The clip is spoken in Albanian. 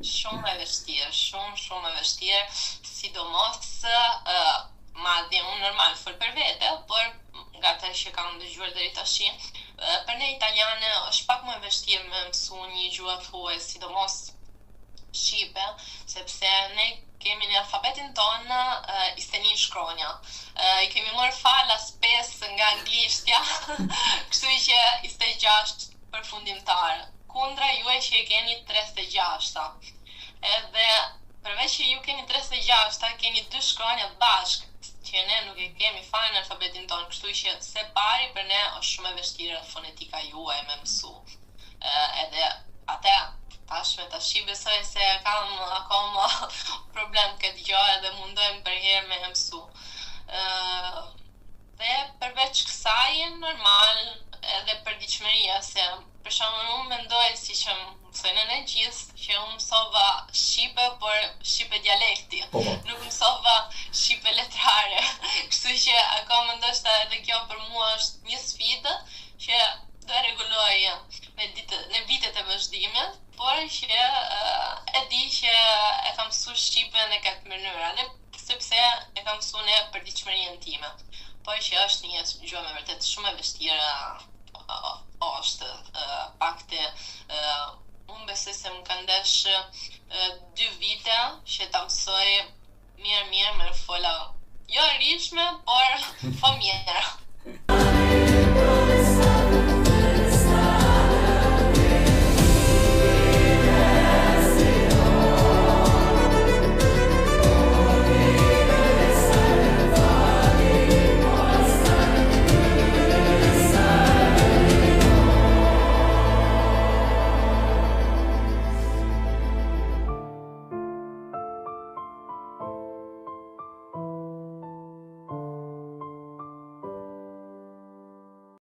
Shumë e vështirë, shumë e vështirë, sidomos madje unë normal fol për vete, por nga të që kam dëgjuar deri tash, për ne italiane është pak më e vështirë me mësu një gjuhë thuaj, sidomos shqipe, sepse ne kemi në alfabetin tonë istenin shkronja. I kemi marrë falas 5 nga anglishtja, kështu që 26 përfundimtar. Kundra juaj që e keni 36-ta. Edhe përveç që ju keni 36-ta, keni 2 shkronja bashk, që ne nuk e kemi fare në alfabetin tonë, kështu që se pari për ne është shumë e vështirë fonetika juaj me mësu. Edhe atë tash besoj se kam akoma problem këtë gjë edhe mundohem për herë me mësu. Dhe përveç kësaj normal edhe për diçmeria, se për shembull unë mendoj si që mësojnë në gjithë që unë mësova shqipe, por shqipe dialekti, nuk mësova shqipe letrare, kështu që akoma ndoshta edhe kjo për mua është një sfidë që do e rregulloj në vitet e vazhdimit, por që e di që e kam mësuar shqipen në këtë mënyrë, sepse e kam mësuar për diçmerinë time. Por që është një gjuhë me vërtet shumë e vështirë, është pakte unë besoj se më ka ndesh 2 vite që ta mësoj mirë me fola jo rishme, por fëmijëra.